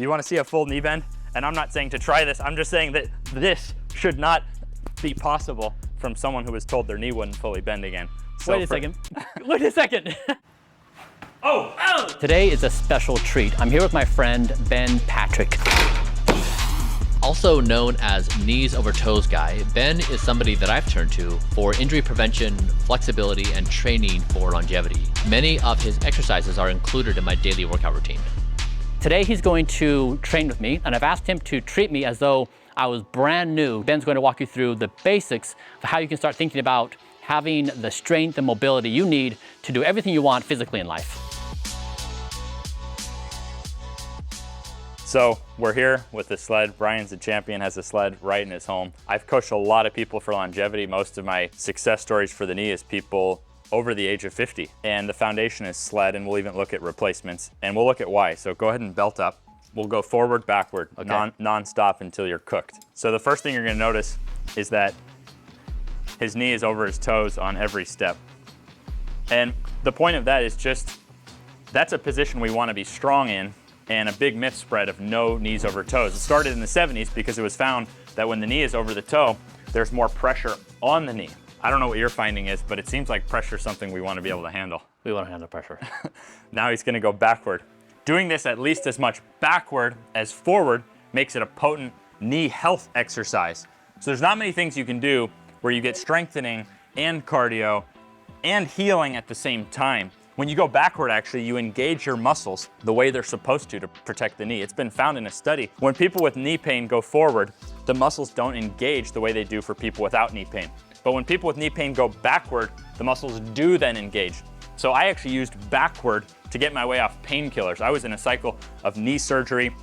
You want to see a full knee bend? And I'm not saying to try this, I'm just saying that this should not be possible from someone who was told their knee wouldn't fully bend again. So Wait a second. Wait a second. Oh! Today is a special treat. I'm here with my friend, Ben Patrick. Also known as KneesOverToesGuy, Ben is somebody that I've turned to for injury prevention, flexibility, and training for longevity. Many of his exercises are included in my daily workout routine. Today he's going to train with me, and I've asked him to treat me as though I was brand new. Ben's going to walk you through the basics of how you can start thinking about having the strength and mobility you need to do everything you want physically in life. So we're here with the Sled. Bryan's the champion, has a Sled right in his home. I've coached a lot of people for longevity. Most of my success stories for the knee is people over the age of 50. And the foundation is Sled, and we'll even look at replacements, and we'll look at why. So go ahead and belt up. We'll go forward, backward, Okay. non-stop until you're cooked. So the first thing you're gonna notice is that his knee is over his toes on every step. And the point of that is just, that's a position we wanna be strong in, and a big myth spread of no knees over toes. It started in the 70s because it was found that when the knee is over the toe, there's more pressure on the knee. I don't know what your finding is, but it seems like pressure is something we want to be able to handle. We want to handle pressure. Now he's gonna go backward. Doing this at least as much backward as forward makes it a potent knee health exercise. So there's not many things you can do where you get strengthening and cardio and healing at the same time. When you go backward, actually, you engage your muscles the way they're supposed to protect the knee. It's been found in a study. When people with knee pain go forward, the muscles don't engage the way they do for people without knee pain. But when people with knee pain go backward, the muscles do then engage. So I actually used backward to get my way off painkillers. I was in a cycle of knee surgery,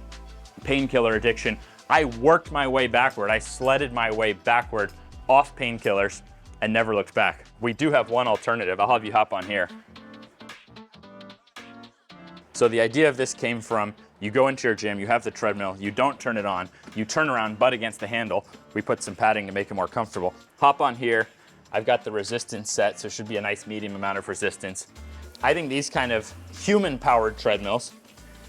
painkiller addiction. I worked my way backward. I sledded my way backward off painkillers and never looked back. We do have one alternative. I'll have you hop on here. So the idea of this came from, you go into your gym, you have the treadmill, you don't turn it on, you turn around butt against the handle. We put some padding to make it more comfortable. Hop on here. I've got the resistance set, so it should be a nice medium amount of resistance. I think these kind of human-powered treadmills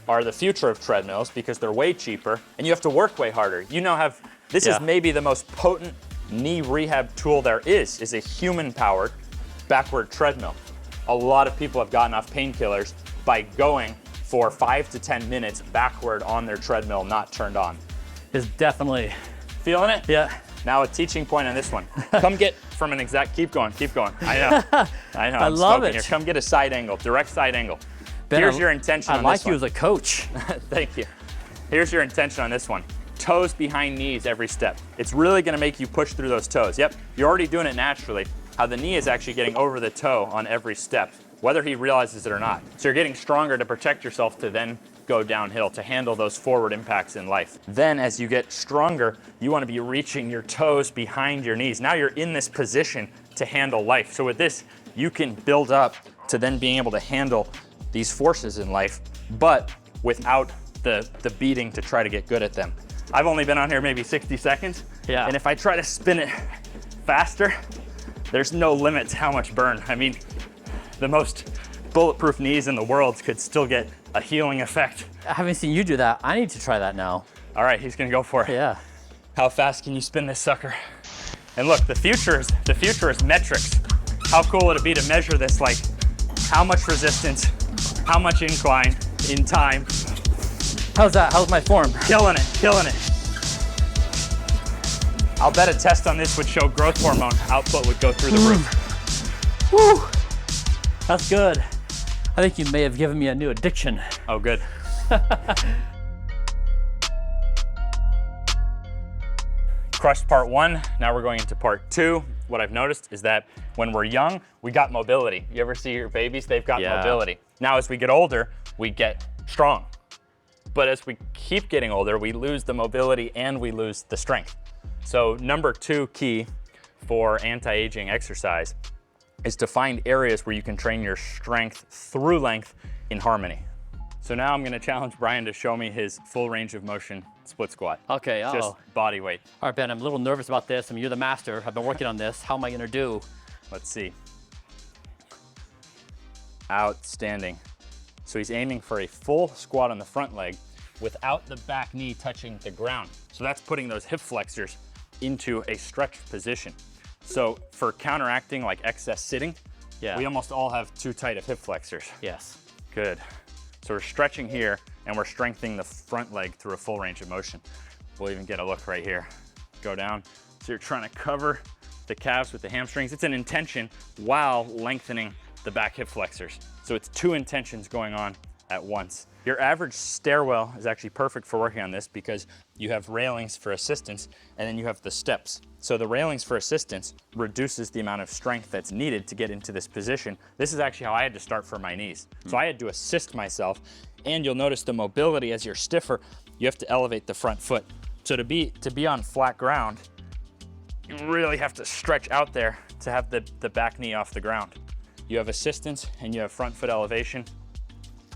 are the future of treadmills because they're way cheaper and you have to work way harder. You now have, this is maybe the most potent knee rehab tool there is a human-powered backward treadmill. A lot of people have gotten off painkillers by going for 5 to 10 minutes backward on their treadmill, not turned on. It's definitely. Feeling it? Yeah. Now a teaching point on this one. Come get from an exact, keep going. I know, I love it. Here. Come get a side angle, direct side angle. Ben, Here's your intention on this one. I like you as a coach. Thank you. Here's your intention on this one. Toes behind knees every step. It's really gonna make you push through those toes. Yep, you're already doing it naturally. How the knee is actually getting over the toe on every step, whether he realizes it or not. So you're getting stronger to protect yourself to then go downhill, to handle those forward impacts in life. Then as you get stronger, you wanna be reaching your toes behind your knees. Now you're in this position to handle life. So with this, you can build up to then being able to handle these forces in life, but without the beating to try to get good at them. I've only been on here maybe 60 seconds. Yeah. And if I try to spin it faster, there's no limit to how much burn. I mean, the most bulletproof knees in the world could still get a healing effect. I haven't seen you do that. I need to try that now. All right, he's gonna go for it. Yeah. How fast can you spin this sucker? And look, the future is metrics. How cool would it be to measure this, like how much resistance, how much incline in time? How's that? How's my form? Killing it, killing it. I'll bet a test on this would show growth hormone output would go through the roof. Woo! That's good. I think you may have given me a new addiction. Oh, good. Crushed part 1, now we're going into part 2. What I've noticed is that when we're young, we got mobility. You ever see your babies? They've got mobility. Now as we get older, we get strong. But as we keep getting older, we lose the mobility and we lose the strength. So number 2 key for anti-aging exercise is to find areas where you can train your strength through length in harmony. So now I'm gonna challenge Bryan to show me his full range of motion split squat. Okay, Just body weight. All right, Ben, I'm a little nervous about this. I mean, you're the master. I've been working on this. How am I gonna do? Let's see. Outstanding. So he's aiming for a full squat on the front leg. without the back knee touching the ground. So that's putting those hip flexors into a stretched position. So for counteracting like excess sitting, we almost all have too tight of hip flexors. Yes. Good. So we're stretching here and we're strengthening the front leg through a full range of motion. We'll even get a look right here. Go down. So you're trying to cover the calves with the hamstrings. It's an intention while lengthening the back hip flexors. So it's two intentions going on at once. Your average stairwell is actually perfect for working on this because you have railings for assistance and then you have the steps. So the railings for assistance reduces the amount of strength that's needed to get into this position. This is actually how I had to start for my knees. So I had to assist myself, and you'll notice the mobility as you're stiffer, you have to elevate the front foot. So to be on flat ground, you really have to stretch out there to have the back knee off the ground. You have assistance and you have front foot elevation.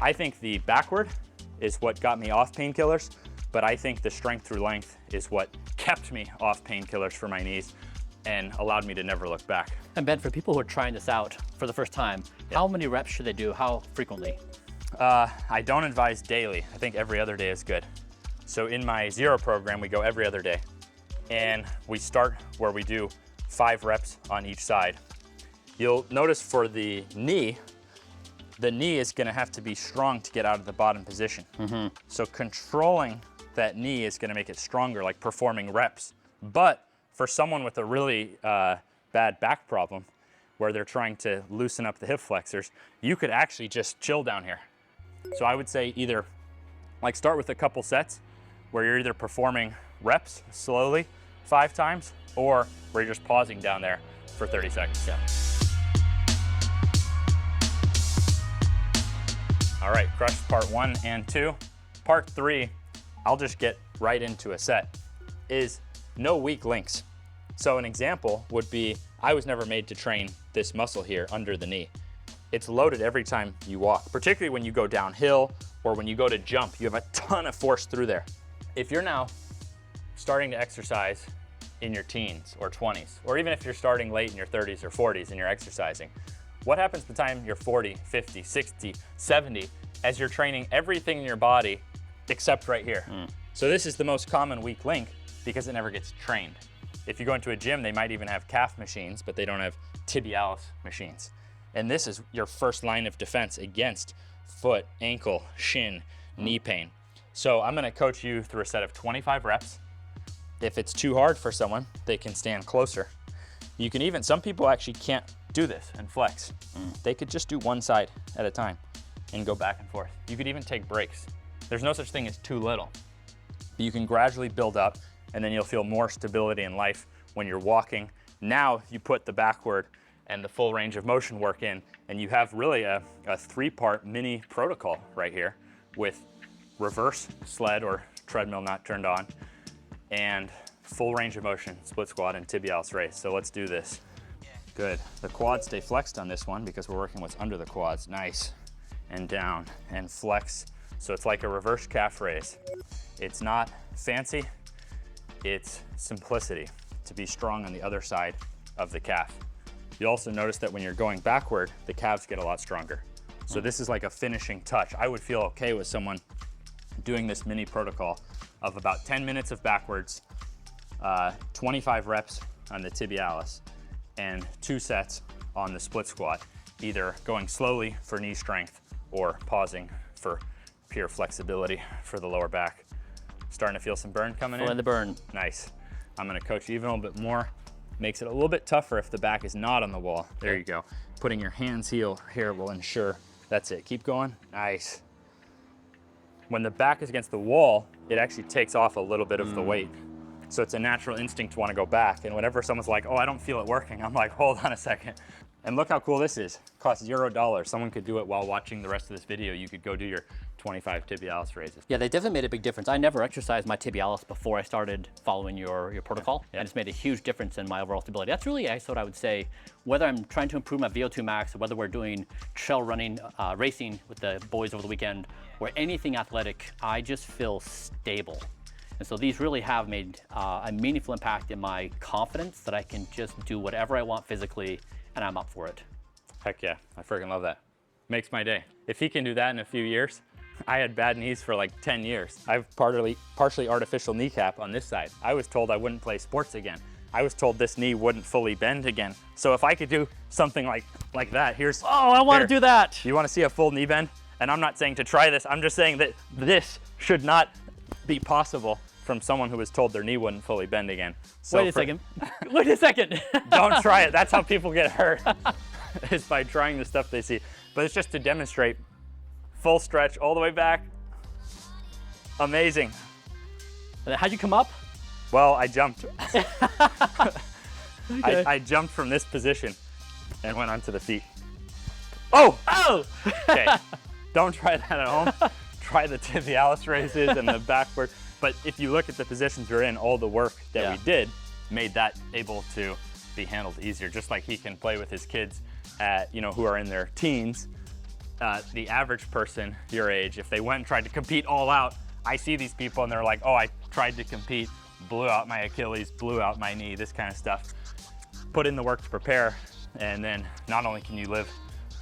I think the backward is what got me off painkillers, but I think the strength through length is what kept me off painkillers for my knees and allowed me to never look back. And Ben, for people who are trying this out for the first time, how many reps should they do? How frequently? I don't advise daily. I think every other day is good. So in my Zero program, we go every other day. And we start where we do 5 reps on each side. You'll notice for the knee is gonna have to be strong to get out of the bottom position. So controlling that knee is gonna make it stronger, like performing reps. But for someone with a really bad back problem, where they're trying to loosen up the hip flexors, you could actually just chill down here. So I would say either, like start with a couple sets, where you're either performing reps slowly 5 times, or where you're just pausing down there for 30 seconds. All right, crush part 1 and 2. Part 3, I'll just get right into a set, is no weak links. So an example would be, I was never made to train this muscle here under the knee. It's loaded every time you walk, particularly when you go downhill or when you go to jump, you have a ton of force through there. If you're now starting to exercise in your teens or 20s, or even if you're starting late in your 30s or 40s and you're exercising, what happens by the time you're 40, 50, 60, 70, as you're training everything in your body except right here? So this is the most common weak link because it never gets trained. If you go into a gym, they might even have calf machines, but they don't have tibialis machines. And this is your first line of defense against foot, ankle, shin, knee pain. So I'm gonna coach you through a set of 25 reps. If it's too hard for someone, they can stand closer. You can even, some people actually can't do this and flex. They could just do one side at a time and go back and forth. You could even take breaks. There's no such thing as too little. But you can gradually build up, and then you'll feel more stability in life when you're walking. Now you put the backward and the full range of motion work in, and you have really a 3-part mini protocol right here with reverse sled or treadmill not turned on, and full range of motion, split squat and tibialis raise. So let's do this. Good. The quads stay flexed on this one because we're working what's under the quads. Nice. And down and flex. So it's like a reverse calf raise. It's not fancy, it's simplicity to be strong on the other side of the calf. You also notice that when you're going backward, the calves get a lot stronger. So this is like a finishing touch. I would feel okay with someone doing this mini protocol of about 10 minutes of backwards, 25 reps on the tibialis, and 2 sets on the split squat, either going slowly for knee strength or pausing for pure flexibility for the lower back. Starting to feel some burn coming in? Feeling the burn. Nice. I'm gonna coach you even a little bit more. Makes it a little bit tougher if the back is not on the wall. There you go. Putting your hands here will ensure. That's it. Keep going. Nice. When the back is against the wall, it actually takes off a little bit of the weight. So it's a natural instinct to want to go back. And whenever someone's like, oh, I don't feel it working, I'm like, hold on a second. And look how cool this is. Costs $0. Someone could do it while watching the rest of this video. You could go do your 25 tibialis raises. Yeah, they definitely made a big difference. I never exercised my tibialis before I started following your protocol, and it's made a huge difference in my overall stability. That's really what I would say, whether I'm trying to improve my VO2 max, or whether we're doing trail running, racing with the boys over the weekend, or anything athletic, I just feel stable. And so these really have made a meaningful impact in my confidence that I can just do whatever I want physically, and I'm up for it. Heck yeah, I freaking love that. Makes my day. If he can do that in a few years, I had bad knees for like 10 years. I have partially artificial kneecap on this side. I was told I wouldn't play sports again. I was told this knee wouldn't fully bend again. So if I could do something like that, here's— Oh, I want to do that. You want to see a full knee bend? And I'm not saying to try this, I'm just saying that this should not be possible from someone who was told their knee wouldn't fully bend again. So Wait a second. Wait a second. Don't try it. That's how people get hurt, is by trying the stuff they see. But it's just to demonstrate full stretch all the way back. Amazing. How'd you come up? Well, I jumped. Okay. I jumped from this position and went onto the feet. Oh! Oh! Okay, don't try that at home. Try the tibialis raises and the backward. But if you look at the positions we're in, all the work that we did made that able to be handled easier. Just like he can play with his kids who are in their teens. The average person your age, if they went and tried to compete all out, I see these people and they're like, oh, I tried to compete, blew out my Achilles, blew out my knee, this kind of stuff. Put in the work to prepare, and then not only can you live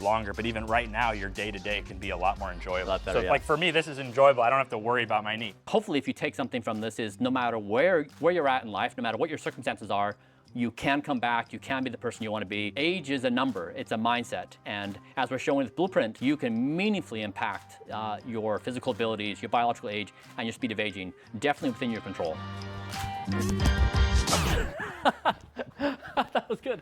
longer, but even right now, your day-to-day can be a lot more enjoyable. A lot better, so yeah. like for me, this is enjoyable. I don't have to worry about my knee. Hopefully, if you take something from this, is no matter where you're at in life, no matter what your circumstances are, you can come back, you can be the person you want to be. Age is a number, it's a mindset. And as we're showing with Blueprint, you can meaningfully impact your physical abilities, your biological age, and your speed of aging, definitely within your control. That was good.